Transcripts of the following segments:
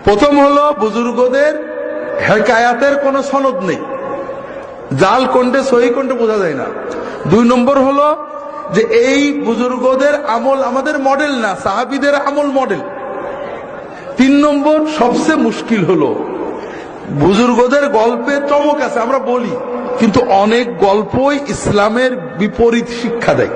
প্রথম হলো বুজুর্গদের হেকায়াতের কোনো সনদ নেই, জাল কোনটে সহি কোনটে বোঝা যায় না। 2 নম্বর হলো যে এই বুজুর্গদের আমল আমাদের মডেল না, সাহাবীদের আমল মডেল। 3 নম্বর সবচেয়ে মুশকিল হলো বুজুর্গদের গল্পে চমক আছে আমরা বলি, কিন্তু অনেক গল্পই ইসলামের বিপরীত শিক্ষা দেয়।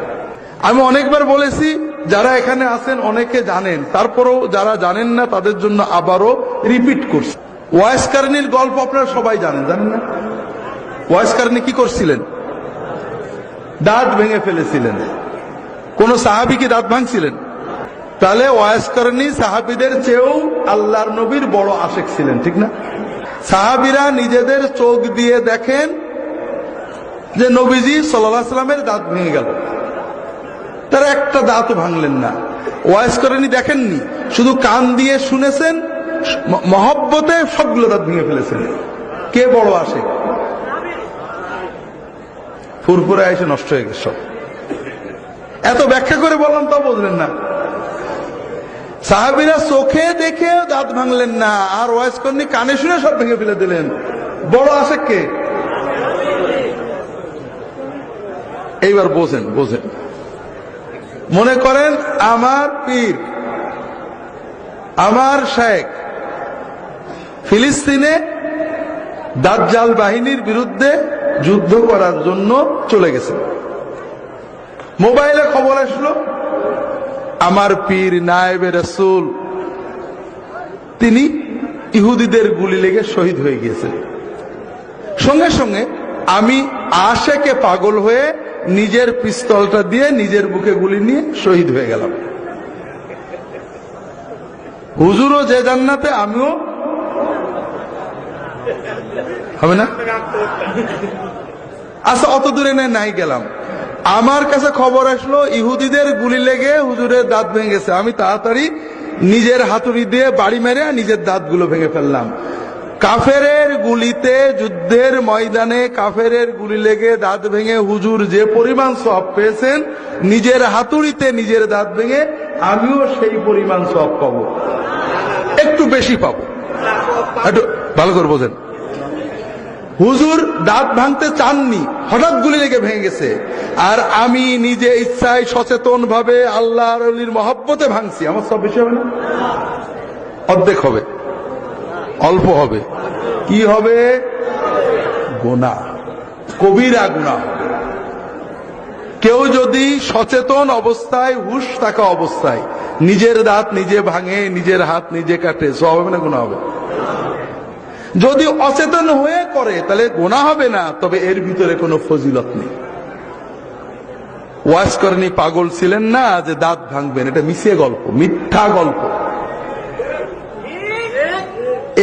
আমি অনেকবার বলেছি, যারা এখানে আছেন অনেকে জানেন, তারপরেও যারা জানেন না তাদের জন্য আবারও রিপিট করছি। ওয়াইস কারনির গল্প আপনারা সবাই জানেন, জানেন না? ওয়াইস কারনি কি করছিলেন? দাঁত ভেঙে ফেলেছিলেন। কোন সাহাবী কি দাঁত ভাঙছিলেন? তাহলে ওয়াইস কারনি সাহাবীদের চেয়েও আল্লাহর নবীর বড় আশেক ছিলেন, ঠিক না? সাহাবীরা নিজেদের চোখ দিয়ে দেখেন যে নবীজি সাল্লাল্লাহু আলাইহি সাল্লামের দাঁত ভেঙে গেল, তারা একটা দাঁতও ভাঙলেন না। ওয়াইস কারনি দেখেননি, শুধু কান দিয়ে শুনেছেন, মহব্বতে সবগুলো দাঁত ভেঙে ফেলেছেন। কে বড় আশেক? ফুরফুরে এসে নষ্ট হয়ে গেছে সব। এত ব্যাখ্যা করে বললাম তা বুঝলেন না। সাহাবীরা চোখে দেখে দাঁত ভাঙলেন না, আর ওয়াইস কারনি কানে শুনে সব ভেঙে ফেলে দিলেন। বড় আশেক কে? এইবার বোঝেন, বোঝেন। মনে করেন আমার পীর, আমার শেখ ফিলিস্তিনে দাজ্জাল বাহিনীর বিরুদ্ধে যুদ্ধ করার জন্য চলে গেছে। মোবাইলে খবর আসলো আমার পীর নায়েবে রাসূল তিনি ইহুদিদের গুলি লেগে শহীদ হয়ে গিয়েছেন। সঙ্গে সঙ্গে আমি আশেকে পাগল হয়ে নিজের পিস্তলটা দিয়ে নিজের বুকে গুলি নিয়ে শহীদ হয়ে গেলাম। হুজুরও যে জান্নাতে, আমিও হবে না? আচ্ছা, অত দূরে নাই গেলাম। আমার কাছে খবর আসলো ইহুদিদের গুলি লেগে হুজুরের দাঁত ভেঙে গেছে। আমি তাড়াতাড়ি নিজের হাতুড়ি দিয়ে বাড়ি মেরে নিজের দাঁতগুলো ভেঙে ফেললাম। কাফেরের গুলিতে, যুদ্ধের ময়দানে কাফেরের গুলি লেগে দাঁত ভেঙে হুজুর যে পরিমাণ সওয়াব পেয়েছেন, নিজের হাতুড়িতে নিজের দাঁত ভেঙে আমিও সেই পরিমাণ সওয়াব পাবো, একটু বেশি পাবো। একটু ভালো করে বোঝেন। হুজুর দাঁত ভাঙতে চাননি, হঠাৎ গুলি লেগে ভেঙে গেছে, আর আমি নিজে ইচ্ছায় সচেতন ভাবে আল্লাহর ওলির মহব্বতে ভাঙছি। আমার সব বেশি হবে না? অর্ধেক হবে, অল্প হবে। কি হবে? গুনাহ, কবিরা গুনাহ হবে। কেউ যদি সচেতন অবস্থায়, হুশ থাকা অবস্থায় নিজের দাঁত নিজে ভাঙে, নিজের হাত নিজে কাটে, সব হবে না গুনাহ হবে? যদি অচেতন হয়ে করে তাহলে গুনাহ হবে না, তবে এর ভিতরে কোনো ফজিলত নেই। ওয়াইস কারনি পাগল ছিলেন না যে দাঁত ভাঙবেন, এটা মিছে গল্প, মিথ্যা গল্প।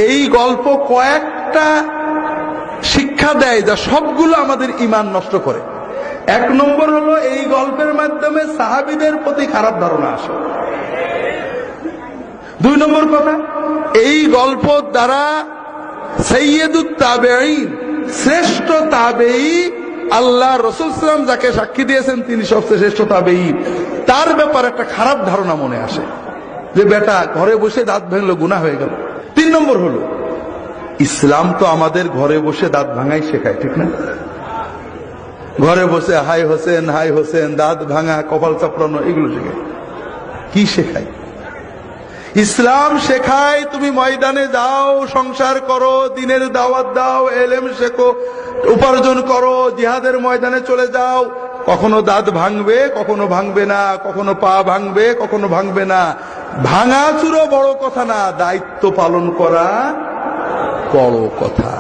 এই গল্প কয়েকটা শিক্ষা দেয় যা সবগুলো আমাদের ঈমান নষ্ট করে। 1 নম্বর হলো এই গল্পের মাধ্যমে সাহাবীদের প্রতি খারাপ ধারণা আসে। 2 নম্বর কথা, এই গল্প দ্বারা সাইয়্যিদুত তাবেঈন, শ্রেষ্ঠ তাবেঈ, আল্লাহ রাসূল সাল্লাল্লাহু আলাইহি ওয়াসাল্লাম যাকে সাক্ষী দিয়েছেন তিনি সবচেয়ে শ্রেষ্ঠ তাবেঈ, তার ব্যাপারে একটা খারাপ ধারণা মনে আসে যে বেটা ঘরে বসে দাঁত ভাঙলো, গুনাহ হয়ে গেল। 3 নম্বর হলো ইসলাম তো আমাদের ঘরে বসে দাঁত ভাঙাই শেখায়, ঠিক না? ঘরে বসে হাই হোসেন, হাই হোসেন, দাঁত ভাঙা, কপাল চাপড়ানো, এগুলো শেখায়। কি শেখায়? ইসলাম শেখায় তুমি ময়দানে যাও, সংসার করো, দিনের দাওয়াত দাও, এলেম শেখো, উপার্জন করো, জিহাদের ময়দানে চলে যাও। কখনো দাঁত ভাঙবে, কখনো ভাঙবে না, কখনো পা ভাঙবে, কখনো ভাঙবে না। ভাঙাচুরো বড় কথা না, দায়িত্ব পালন করা বড় কথা।